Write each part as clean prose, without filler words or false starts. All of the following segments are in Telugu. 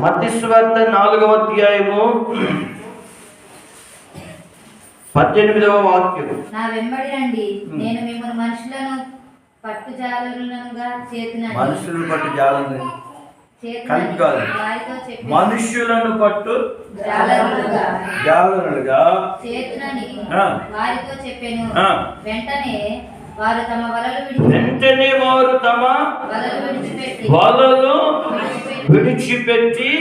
మత్తయి సువార్త 4వ అధ్యాయము 18వ వాక్యం. నా వెంబడి రండి, నేను మిమ్మల్ని మనుషులను పట్టు జాలరులనుగా చేతునని. మనుషులను పట్టు జాలరులు కాదు, మనుషులను పట్టు జాలరులుగా చేతునని వారితో చెప్పెను. వెంటనే వారు తమ వలలు విడిచిపెట్టి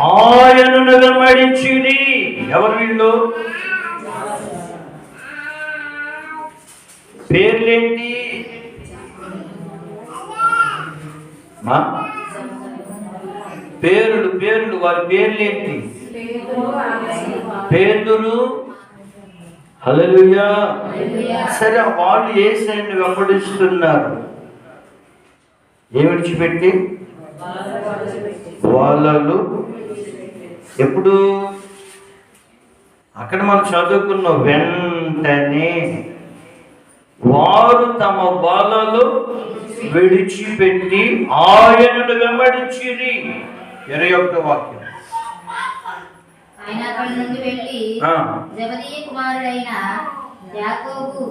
ఆయనను వెంబడించిరి. ఎవరు వీళ్ళు? పేర్లేంటి? పేర్లు వారి పేర్లేంటి? పేతురు, హల్లెలూయా. సరే, వాళ్ళు యేసుని వెంబడిస్తున్నారు. ఏమి విడిచిపెట్టి? వలలు. ఎప్పుడు? అక్కడ మనం చదువుకున్న వెంటనే వారు తమ వలలు విడిచిపెట్టి ఆయనను వెంబడించిరి. 21వ వాక్యం. ఆయన అక్కడి నుండి వెళ్ళి జెబెదయి కుమారుడైన యాకోబు,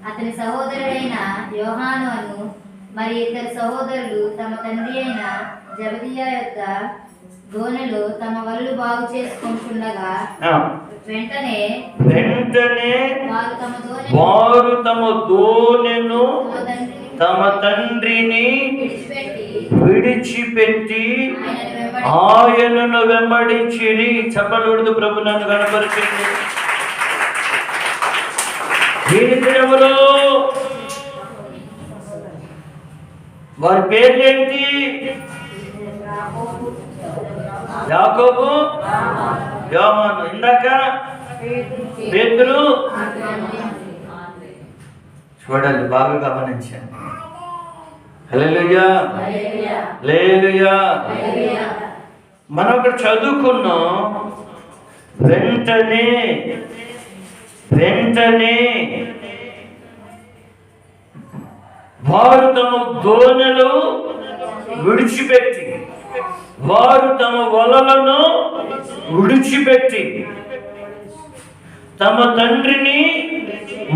అతని సహోదరుడైన యోహాను అను మరి ఇద్దరు సహోదరులు తమ తండ్రి అయిన జెబెదయి యొద్ద దోణిలో తమ వలలు బాగు చేసుకుంటుండగా వెంటనే వారు తమ దోణెను తమ తండ్రిని విడిచిపెట్టి ఆయనను వెంబడించిరి. చెప్పలుడు ప్రభు నన్ను కనపరిచింది. ఎవరు? వారి పేర్లేంటి? యాకోబు, యోహాను. ఇందాక పేతురు. చూడండి, బాగా గమనించండి. హల్లెలూయా, హల్లెలూయా. మనం ఇక్కడ చదువుకున్నాం. వెంటనే వారు తమ దోణెలు విడిచిపెట్టి, వారు తమ వలలను విడిచిపెట్టి, తమ తండ్రిని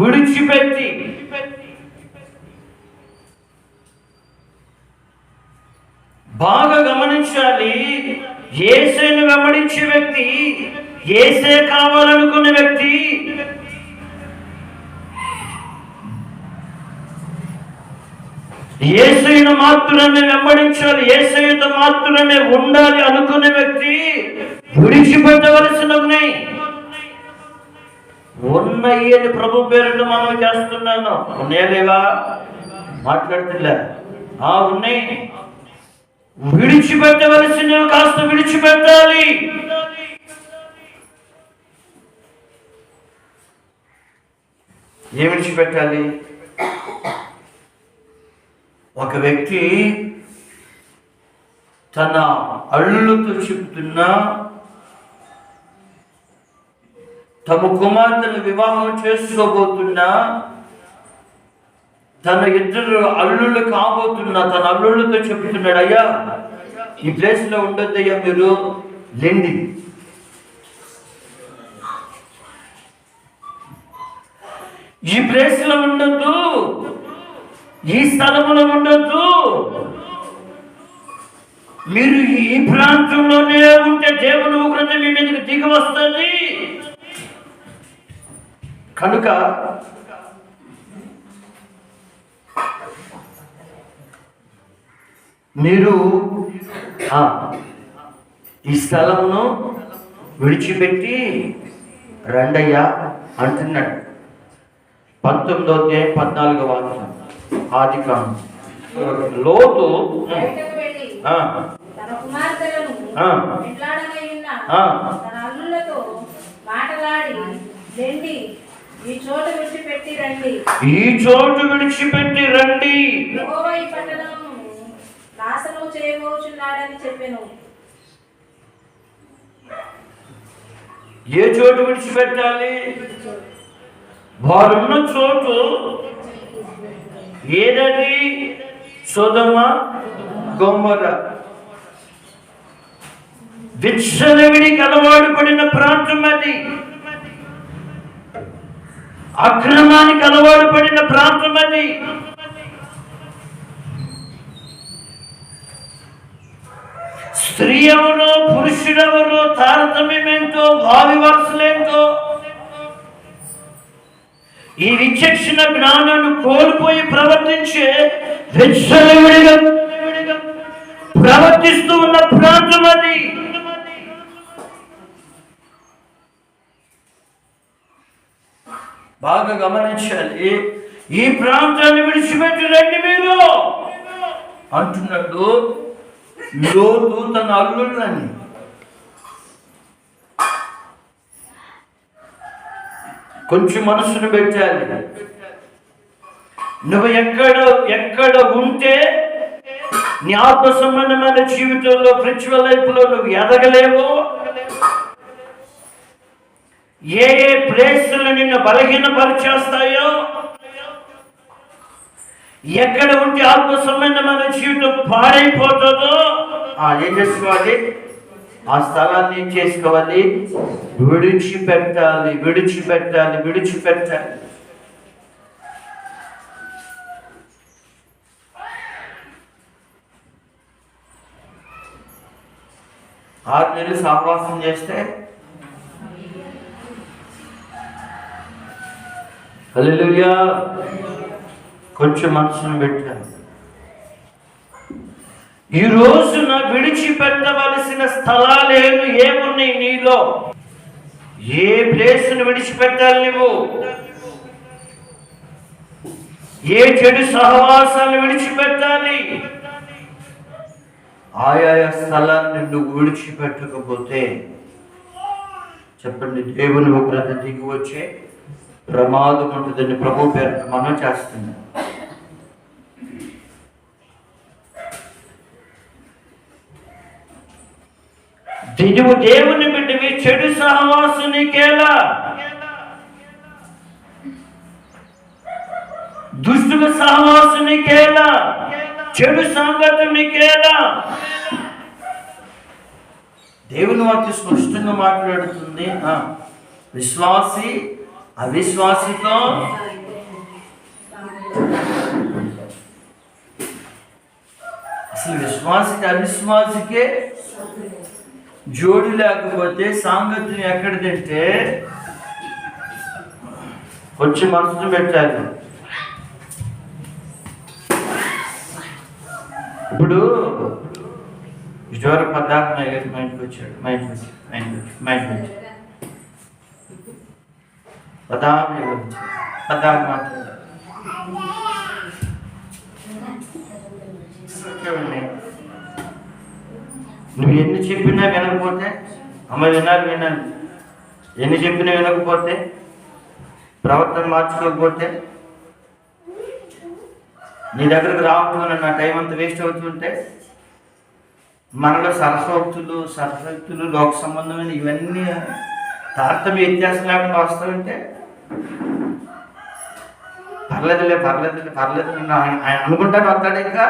విడిచిపెట్టి. బాగా గమనించాలి. యేసుని వెంబడించే వ్యక్తి, యేసే కావాలనుకున్న వ్యక్తి, యేసుని మాత్రమే వెంబడించాలి, యేసుతో మాత్రమే ఉండాలి అనుకునే వ్యక్తి విడిచిపెట్టవలసిన ఉన్నాయి అని ప్రభు పేరును మనం చేస్తున్నాను. ఉన్నాయా లేవా? మాట్లాడుతులే. ఉన్నాయి. విడిచిపెట్టవలసినవి కాస్త విడిచిపెట్టాలి. ఏం విడిచిపెట్టాలి? ఒక వ్యక్తి తన అల్లులతో చెప్తున్నా, తమ కుమార్తెను వివాహం చేసుకోబోతున్నా, తన ఇద్దరు అల్లుళ్ళు కాబోతున్నా తన అల్లుళ్ళతో చెప్తున్నాడు, అయ్యా ఈ ప్లేస్ లో ఉండొద్దయ్యా, మీరు లేండి. ఈ ప్లేస్ లో ఉండొద్దు, ఈ స్థలంలో ఉండొద్దు, మీరు ఈ ప్రాంతంలోనే ఉంటే దేవుని ఉగ్రత మీ మీదకి దిగి వస్తుంది. కనుక మీరు ఈ స్థలమును విడిచిపెట్టి రండయ్యా అంటున్నాడు. 19వ అధ్యాయం 14వ వాక్యం. ఆదికాండం. లోతు ఈ చోటు విడిచిపెట్టి రండి, నాశనం చేయబోచున్నాడని చెప్పెను. ఏ చోటు విడిచిపెట్టాలి? వారున్న చోటు ఏదది? సొదొమ గొమొర్రా. విచ్చలవిడికి అలవాటు పడిన ప్రాంతం అది. అక్రమానికి అలవాటు పడిన ప్రాంతం అది. స్త్రీ ఎవరో పురుషుడెవరో తారతమ్యమేంటో వావి వరుసలేంటో ఈ విచక్షణ జ్ఞానాన్ని కోల్పోయి ప్రవర్తించే విచ్చలవిడిగా ప్రవర్తిస్తూ ఉన్న ప్రాంతం అది. బాగా గమనించాలి. ఈ ప్రాంతాన్ని విడిచిపెట్టి రండి మీరు అంటున్నాడు లోతు తన అల్లుళ్ళని. కొంచెం మనసును పెట్టాలి. నువ్వు ఎక్కడ ఉంటే నీ ఆత్మ సంబంధమైన జీవితంలో స్పిరిచువల్ లైఫ్లో నువ్వు ఎదగలేవో, ఏ ప్లేసులు నిన్ను బలహీనపరిచేస్తాయో, ఎక్కడ ఉంటే ఆత్మ సంబంధమైన జీవితం పాడైపోతుందో ఏం చేసుకోవాలి? ఆ స్థలాన్ని ఏం చేసుకోవాలి? విడిచిపెట్టాలి. విడిచిపెట్టాలి. విడిచిపెట్టాలి. ఆరు సహవాసం చేస్తే హల్లెలూయా. కొంచెం మనసును పెట్టాను. ఈ రోజున విడిచిపెట్టవలసిన స్థలాలేను ఏమున్నాయి నీలో? ఏ ప్లేస్ను విడిచిపెట్టాలి నువ్వు? ఏ చెడు సహవాసాన్ని విడిచిపెట్టాలి? ఆయా స్థలాన్ని నువ్వు విడిచిపెట్టకపోతే చెప్పండి, దేవుని ఉగ్రత దిగి వచ్చే ప్రమాదం ఉంటుందని ప్రభు పేరు మనం చేస్తున్నాం. నువ్వు దేవుని బిడ్డవి, చెడు సహవాసం నీకేలా? దుష్టుల సహవాసం నీకేలా? చెడు సంగతి నీకేలా? దేవుని వాక్యం స్పష్టంగా మాట్లాడుతుంది. విశ్వాసి అవిశ్వాసితో అసలు విశ్వాసికి అవిశ్వాసికే జోడి లేకపోతే సాంగత్యం ఎక్కడిదంటే కొంచెం మనసును పెట్టాలి. ఇప్పుడు విజయవాడ పద్దాక మా ఇంటికి వచ్చాడు. మా ఇంటికి పద్దాక మాట్లాడాడు. నువ్వు ఎన్ని చెప్పినా వినకపోతే, అమ్మ వినాలి, ఎన్ని చెప్పినా వినకపోతే, ప్రవర్తన మార్చుకోకపోతే, నీ దగ్గరకు రావట్లేదు, నా టైం అంతా వేస్ట్ అవుతుంటే, మనలో సరస్వక్తులు లోక సంబంధమైన ఇవన్నీ తారతమ్య వ్యత్యాసం లేకుండా వస్తాయంటే పర్లేదులే ఆయన అనుకుంటాను వస్తాడు. ఇంకా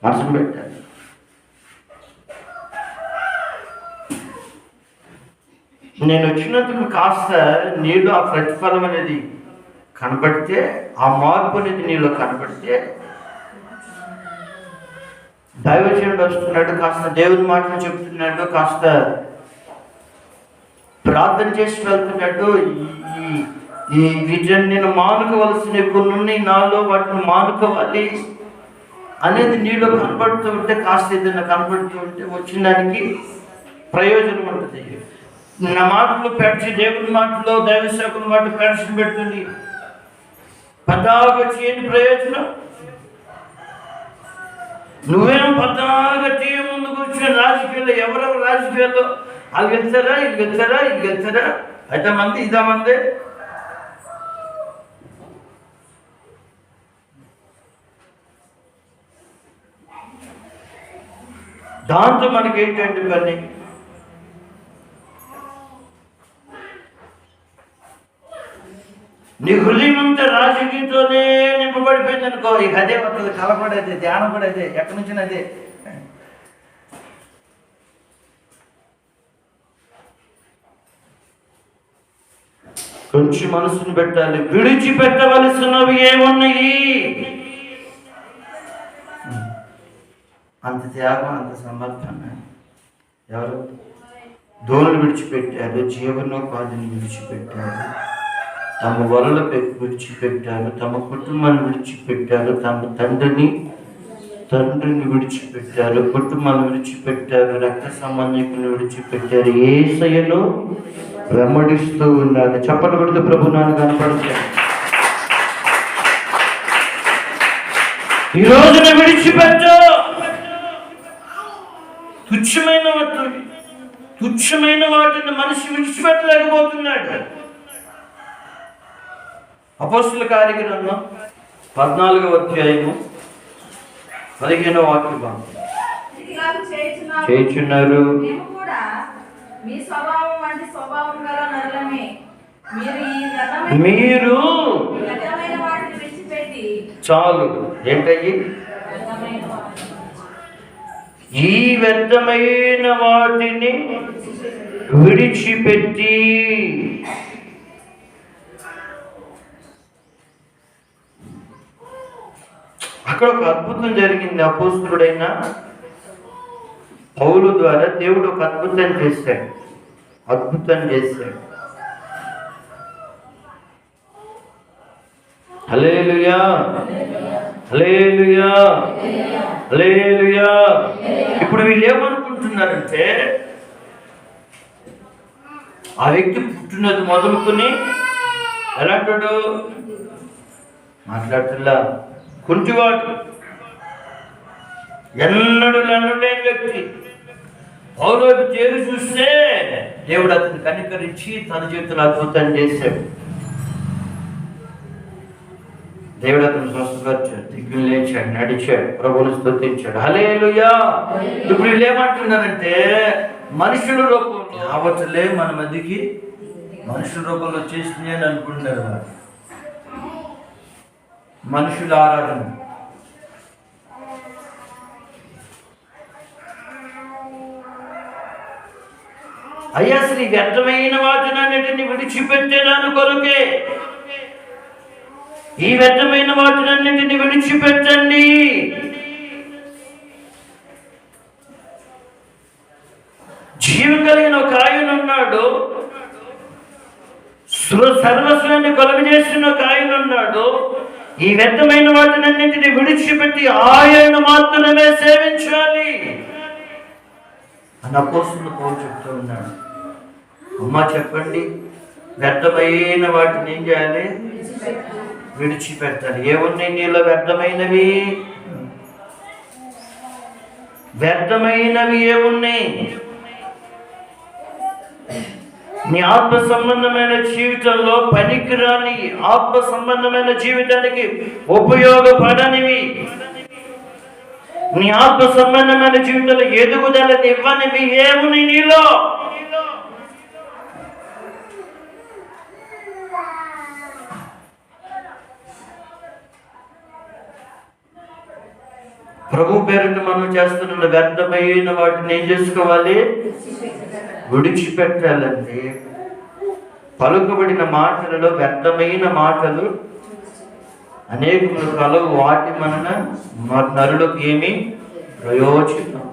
మనసును పెట్టాలి. నేను వచ్చినందుకు కాస్త నీలో ఆ ప్రతిఫలం అనేది కనబడితే, ఆ మార్పు అనేది నీలో కనబడితే, దైవజనుడు వస్తున్నాడు, కాస్త దేవుని మాటలు చెప్తున్నాడు, కాస్త ప్రార్థన చేసి వెళ్తున్నాడు, ఈ విజన్ నేను మానుకోవలసిన కొన్ని నాలో వాటిని మానుకోవాలి అనేది నీలో కనబడుతూ ఉంటే, కాస్త ఏదైనా కనబడుతూ ఉంటే వచ్చిన దానికి ప్రయోజనం ఉంటుంది. నా మాటలు పెడిచి దేవుని మాటలో దైవ సేవకుల మాట పెడిచి పెడుతుంది, పద్దాగా చేయని ప్రయోజనం. నువ్వేం పద్దాగా టీవీ ముందు కూర్చొని రాజకీయాల్లో ఎవరెవరు రాజకీయాల్లో వాళ్ళు గెలుస్తారా, ఇది గెలుస్తారా, అయితే మంది ఇదా మంది. దాంతో మనకి ఏంటంటే పని? నీ హృదయం అంతా రాజకీయంతోనే నింపబడిపోయింది అనుకో, ఇక అదే వస్తుంది, కలపడేదే, ధ్యానం పడేదే, ఎక్కడి నుంచి అదే. కొంచెం మనసును పెట్టాలి. విడిచిపెట్టవలసినవి ఏమున్నాయి? అంత త్యాగం, అంత సమర్పణ. ఎవరు? దోణులు విడిచిపెట్టారు, జీవనోపాధిని విడిచిపెట్టారు, తమ వలలు విడిచిపెట్టారు, తమ కుటుంబాన్ని విడిచిపెట్టారు, తమ తండ్రిని విడిచిపెట్టారు, కుటుంబాన్ని విడిచిపెట్టారు, రక్త సంబంధికులను విడిచిపెట్టారు. యేసయ్యను వెంబడిస్తూ ఉన్నారు. చప్పట్లు కొడుతూ ప్రభు నాన్న కనపడతారు. ఈ రోజున విడిచిపెట్టు. తుచ్చమైన వాటిని మనిషి విడిచిపెట్టలేకపోతున్నాడు. అపోస్తుల కార్యగ్రంథం 14వ అధ్యాయము 15వ వాక్యం చేయుచున్నారు. మేము కూడా మీ స్వభావం వంటి స్వభావం గల నరులమే. మీరు వ్యర్థమైన వాటిని విడిచిపెట్టి చాలు. ఏంటయ్యి? ఈ వ్యర్థమైన వాటిని విడిచిపెట్టి. అక్కడ ఒక అద్భుతం జరిగింది. అపోస్తుడైన పౌలు ద్వారా దేవుడు ఒక అద్భుతం చేశాడు. హల్లెలూయా, హల్లెలూయా, హల్లెలూయా. ఇప్పుడు వీళ్ళు ఏమనుకుంటున్నారంటే, ఆ వ్యక్తి పుట్టినది మొదలుకొని ఎలాంటాడు? మాట్లాడుతున్నా కుంటివాడు, ఎన్నడూ లేని వ్యక్తి. పౌలు చేరు చూస్తే దేవుడు అతను కనికరించి తన జీవితంలో అద్భుతం చేశాడు. దేవుడు అతను స్వస్థపరిచాడు, దిగ్గులు లేచాడు, నడిచాడు, ప్రభువును స్తుతించాడు. హల్లెలూయా. ఇప్పుడు వీళ్ళు ఏమంటున్నారంటే, మనుషుల రూపంలో రావట్లే మన మధ్యకి, మనుషుల రూపంలో చేస్తుంది అని అనుకుంటున్నారు. వారు మనుషుల ఆరాధన. అయ్యా అసలు ఈ వ్యర్థమైన వాటినన్నిటిని విడిచిపెట్టేదాని కొరకే. ఈ వ్యర్థమైన వాటినన్నిటిని విడిచిపెట్టండి. జీవం కలిగిన ఒక ఆయన ఉన్నాడు, సర్వస్వాన్ని కలుగజేసిన ఒక ఆయన ఉన్నాడు. ఈ వ్యర్థమైన వాటినన్నింటినీ విడిచిపెట్టి ఆయన మాత్రమే సేవించాలి అని అపోస్తలుడు పౌలు చెప్తూ ఉన్నాడు. అమ్మా చెప్పండి, వ్యర్థమైన వాటిని ఏం చేయాలి? విడిచిపెట్టాలి. ఏమున్నాయి నీలో వ్యర్థమైనవి? ఏమున్నాయి? నీ ఆత్మ సంబంధమైన జీవితంలో పనికిరాని, ఆత్మ సంబంధమైన జీవితానికి ఉపయోగపడనివి, నీ ఆత్మ సంబంధమైన జీవితంలో ఎదుగుదలని ఇవ్వనివి ఏమున్నాయి నీలో? ప్రభు పేరుని మనం చేస్తున్న వ్యర్థమైన వాటిని ఏం చేసుకోవాలి? విడిచిపెట్టాలండి. పలుకబడిన మాటలలో వ్యర్థమైన మాటలు అనేకములు కలవు. వాటి మన నరులకు ఏమి ప్రయోజనం?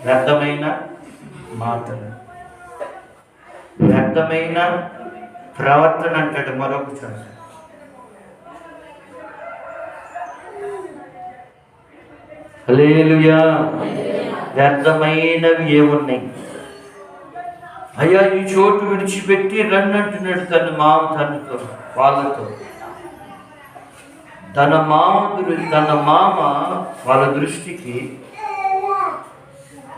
వ్యర్థమైన మాటలు, వ్యర్థమైన ప్రవర్తన అంటాడు మరొక చోట. హల్లెలూయా. వ్యర్థమైనవి ఏమున్నాయి? అయ్యా ఈ చోటు విడిచిపెట్టి రండి అంటున్నాడు తన వాళ్ళతో. తన మామ వాళ్ళ దృష్టికి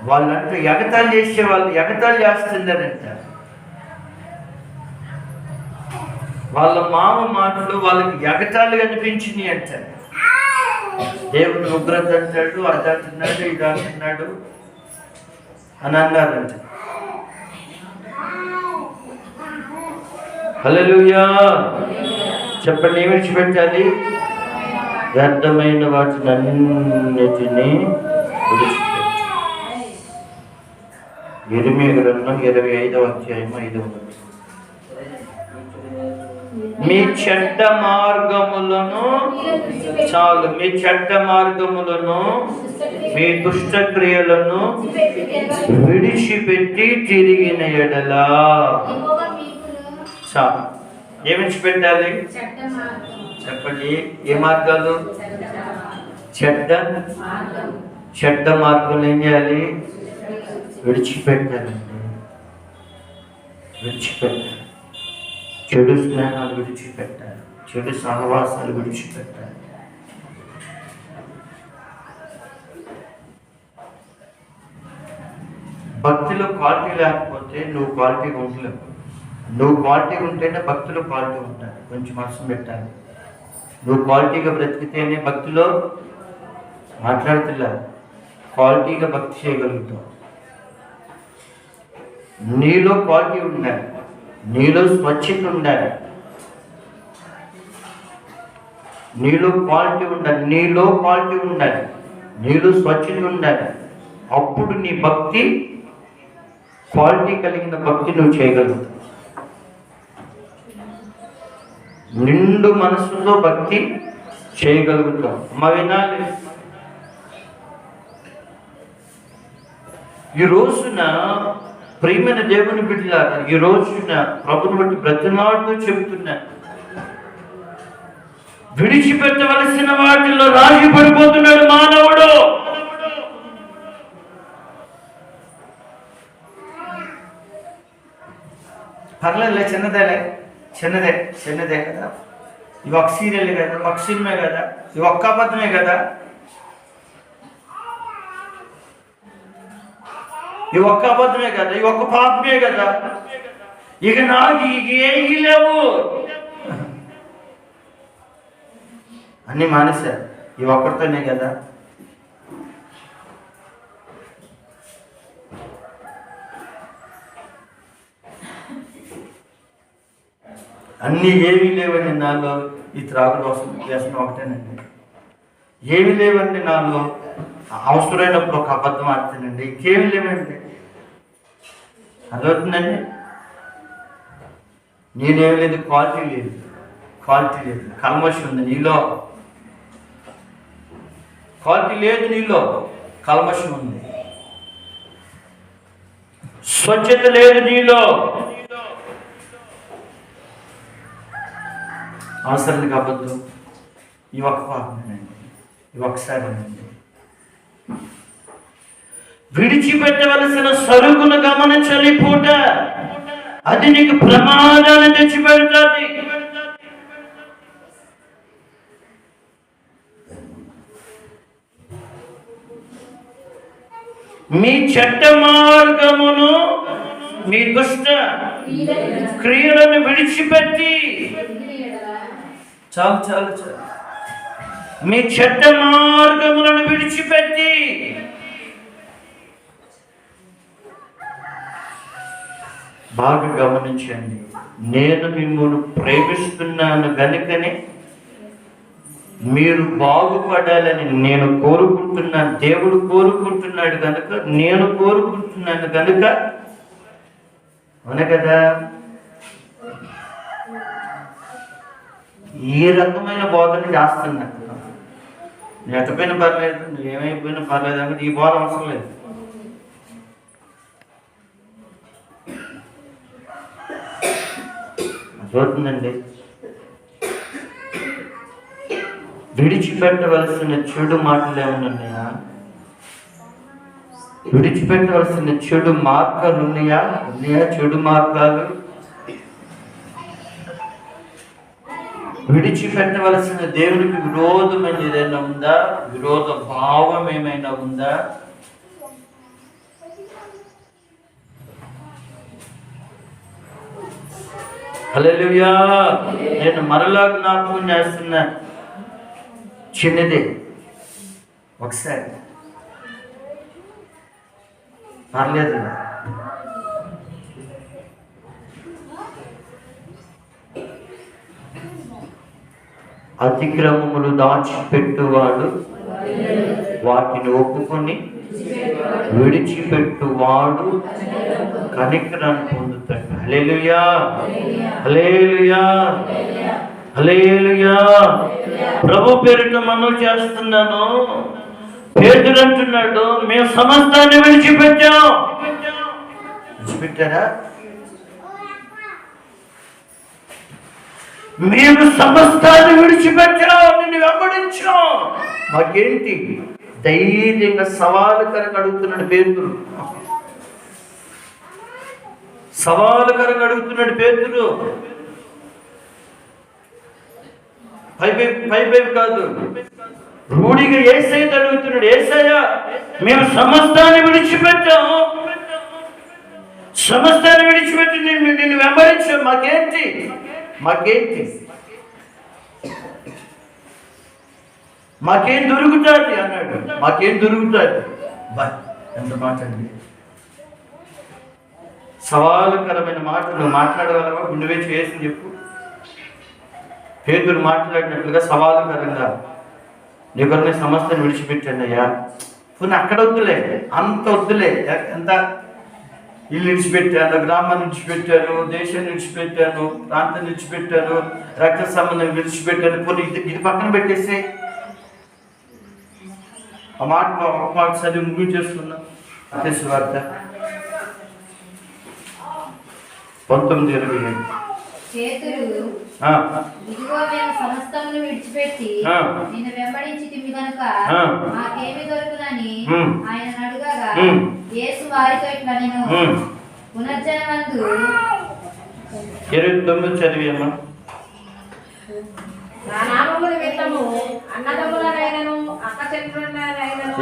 వాళ్ళంటే ఎగతాళి చేసేవాళ్ళు, ఎగతాళి చేస్తుందనంట. వాళ్ళ మామ మాటలు వాళ్ళకి ఎగతాళి అనిపించినాయి అంట. దేవుడు ఉగ్రత అంటాడు, అది అంటున్నాడు, ఇది అంటున్నాడు అని అన్నారంట. హల్లెలూయా. చెప్పండి, ఏమి విడిచిపెట్టాలి? వ్యర్థమైన వాటిని అన్నిటినీ విడిచిపెట్టాలి. యెరెమీయా గ్రంథం 25వ అధ్యాయం 5వ వచనం. మీ చెడ్డ మార్గములను, చాలు, మీ చెడ్డ మార్గములను, మీ దుష్ట క్రియలను విడిచిపెట్టి తిరిగిన ఎడల, చాలు. ఏమి విడిచిపెట్టాలి చెప్పండి? ఏ మార్గాలు? చెడ్డ మార్గాలు ఏం చేయాలి? విడిచిపెట్టాలండి. విడిచిపెట్టాలి. చెడు స్నేహాలు విడిచిపెట్టాలి. చెడు సహవాసాలు విడిచిపెట్టాలి. భక్తిలో క్వాలిటీ లేకపోతే నువ్వు క్వాలిటీగా ఉండలేవు. నువ్వు క్వాలిటీగా ఉంటేనే భక్తిలో క్వాలిటీ ఉంటాయి. కొంచెం మనసు పెట్టాలి. నువ్వు క్వాలిటీగా బ్రతికితేనే భక్తిలో మాట్లాడుతున్నా క్వాలిటీగా భక్తి చేయగలుగుతావు. నీలో క్వాలిటీ ఉండాలి. నీలో స్వచ్ఛత ఉండాలి. నీలో క్వాలిటీ ఉండాలి. నీలో స్వచ్ఛత ఉండాలి. అప్పుడు నీ భక్తి క్వాలిటీ కలిగిన భక్తి నువ్వు చేయగలుగుతావు. నిండు మనసుతో భక్తి చేయగలుగుతావు. అమ్మ వినాలి. ఈ రోజున ప్రియమైన దేవుని బిడ్డలారా, ఈ రోజున ప్రభుని బట్టి బ్రతిమాడుతూ చెబుతున్నా, విడిచిపెట్టవలసిన వాటిలో రాజీ పడిపోతున్నాడు మానవుడు. పర్లేదులే, చిన్నదే కదా, ఇవి ఒక సీరియల్ కదా, ఒక సినిమా కదా, ఇవి ఒక్క అబద్ధమే కదా, ఈ ఒక్క అబద్ధమే కదా, ఈ ఒక్క పాపమే కదా, ఇక నాకు ఏమీ లేవు అన్నీ మానేశారు. ఈ ఒక్కరితోనే కదా. అన్నీ ఏమీ లేవండి నాలో. ఈ త్రాగుడు వ్యసనం ఒకటేనండి. ఏమీ లేవండి నాలో. అవసరమైనప్పుడు ఒక అబద్ధం ఆడుతానండి. ఇంకేమీ లేవండి. అదవుతుందండి. నేనేమి లేదు, క్వాలిటీ లేదు. కల్మషం ఉంది నీలో. క్వాలిటీ లేదు నీలో, కల్మషం ఉంది. స్వచ్ఛత లేదు నీలో. అవసరానికి అబద్ధం. ఈ ఒక్క పాపమేనండి, ఈ ఒక్కసారేనండి. విడిచిపెట్టవలసిన సరుకును గమనించాలి. పూట అది నీకు ప్రమాదాన్ని తెచ్చిపెడుతుంది. మీ చెడ్డ మార్గమును, మీ దుష్ట క్రియలను విడిచిపెట్టి, చాలు, మీ చెడ్డ మార్గములను విడిచిపెట్టి బాగా గమనించండి. నేను మిమ్మల్ని ప్రేమిస్తున్నాను గనుకనే మీరు బాగుపడాలని నేను కోరుకుంటున్నాను. దేవుడు కోరుకుంటున్నాడు కనుక నేను కోరుకుంటున్నాను కనుక, అవును కదా. ఈ రకమైన బోధన చేస్తున్నా. నేను ఎట్టపోయినా పర్లేదు, నువ్వు ఏమైపోయినా పర్లేదు అంటే ఈ బోధ అవసరం లేదు. అర్థమవుతుందండి. విడిచిపెట్టవలసిన చెడు మాటలు ఏమన్నాయా? విడిచిపెట్టవలసిన చెడు మార్గాలు ఉన్నాయా? చెడు మార్గాలు విడిచిపెట్టవలసిన దేవునికి విరోధమైన ఏదైనా ఉందా? విరోధ భావం ఏమైనా ఉందా? హల్లెలూయా. నేను మరలా జ్ఞాపకం చేస్తున్నా, చిన్నదే, ఒకసారి పర్లేదు. అతిక్రమములు దాచిపెట్టువాడు వాటిని ఒప్పుకొని విడిచిపెట్టువాడు కనికరాన్ని పొందుతాడు. హల్లెలూయా, హల్లెలూయా, హల్లెలూయా. ప్రభు పేరిట మనవి చేస్తున్నాను. పేతురు అంటున్నాడు, మేము సమస్తాన్ని విడిచిపెట్టాం. విడిచిపెట్టారా? మేము సమస్తాన్ని విడిచిపెట్టాం, నిన్ను వెంబడించాం. మాకేంటి? ధైర్యంగా సవాలుకరంగా అడుగుతున్నాడు పేతురు. సవాలుకరంగా అడుగుతున్నాడు పేతురు. పై కాదు, రూఢిగా యేసయ్య అడుగుతున్నాడు. యేసయ్య, మేము సమస్తాన్ని విడిచిపెట్టాం, సమస్తాన్ని విడిచిపెట్టి నిన్ను వెంబడించాం. మాకేంటి? మాకేం దొరుకుతుంది అన్నాడు. మాకేం దొరుకుతుంది? ఎంత మాట అండి! సవాలుకరమైన మాటలు మాట్లాడగలవా? నువ్వే చేసి చెప్పు. పేతురు మాట్లాడినట్లుగా సవాలుకరంగా, నీ కొరకు సమస్తాన్ని విడిచిపెట్టండి అయ్యా. కొన్ని అక్కడ వద్దులే, అంత వద్దులే. ఎంత ఇల్లు విడిచిపెట్టాను, గ్రామాన్ని విడిచిపెట్టాను, దేశాన్ని విడిచిపెట్టాను, ప్రాంతాన్ని విడిచిపెట్టాను, రక్త సంబంధం విడిచిపెట్టాను. కొన్ని ఇది పక్కన పెట్టేస్తే ఆ మాట ఒక మాట చదివి ముగించేస్తున్నా. అతేసి వార్త 19:27. పేతురు, ఇదిగో మేము సమస్తమును విడిచిపెట్టి నిన్ను వెంబడించితిమి గనుక మాకేమి దొరుకునని ఆయన అడుగగా, యేసు వారితో ఇట్లా, నేను పునర్జన్మందు 29 చదివేమ్మా. నా నామముల నిమిత్తము అన్నదమ్ములనైనను అక్క చెల్లెళ్ళనైనను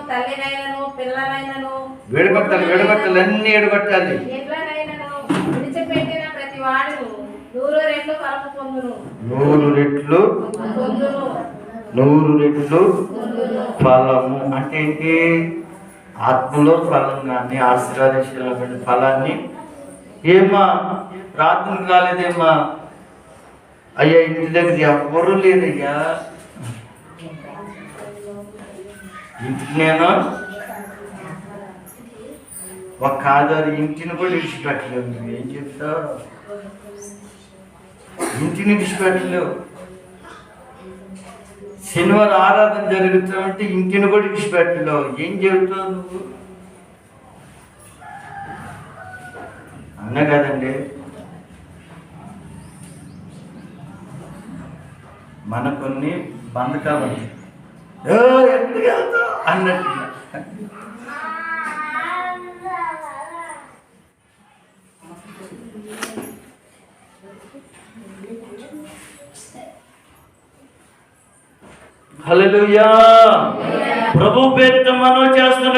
తల్లినైనను పిల్లలైనను వేడగొట్టాలి, అన్ని ఏడగొట్టాలి. ఎట్లనైనను విడిచిపెట్టిన ప్రతి వాడు 100 రెట్లు ఫలము పొందును. 100 రెట్లు ఫలము అంటే ఏంటి? ఆత్మలో ఫలం కానీ ఆశీర్వాదించిన ఫలాన్ని. ఏమా ప్రార్థనకు రాలేదేమా? అయ్యా, ఇంటి దగ్గర ఎవరు లేదయ్యా, ఇంటికి నేను ఒక ఆధారు ఇంటిని కూడా విడిచిపెట్టలేవు. నువ్వేం చెప్తావు? ఇంటిని విడిచిపెట్టలేవు. శనివారం ఆరాధన జరుగుతామంటే ఇంటిని కూడా విడిచిపెట్టలేవు. ఏం చెబుతావు నువ్వు? అన్నా కదండి, మన కొన్ని బంధకాలు ఉంటాయి. ఎక్కడికి వెళ్తావు అన్నట్టుగా. హల్లెలూయా. ప్రభు పేరిట మనవి చేస్తున్న,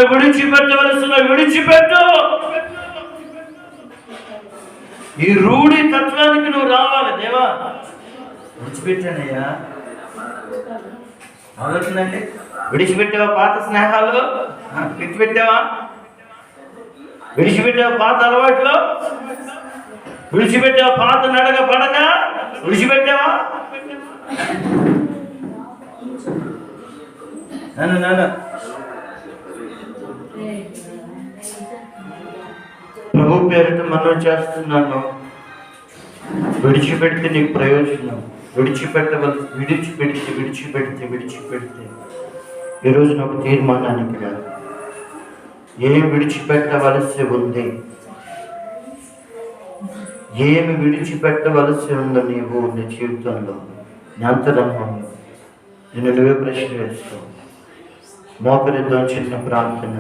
విడిచిపెట్టు. ఈ రూఢి తత్వానికి నువ్వు రావాలి. దేవా, విడిచిపెట్టానయ్యా. ఆలోచనండి. విడిచిపెట్టావా పాత స్నేహాలు? విడిచిపెట్టావా పాత అలవాట్లు? విడిచిపెట్టావా పాత నడక పడక? విడిచిపెట్టావా? నాన్న ప్రభు పేరిట మనవి చేస్తున్నాను. విడిచిపెడితే నీకు ప్రయోజనం. విడిచిపెడితే ఈరోజు ఒక తీర్మానానికి రా. ఏం విడిచిపెట్టవలసి ఉంది? ఏమి విడిచిపెట్టవలసి ఉందో నీవు నీ జీవితంలో, నీ అంతరంగంలో? నేను నువ్వే ప్రశ్న వేస్తావు. మోకరిద్దాం చిన్న ప్రార్థన.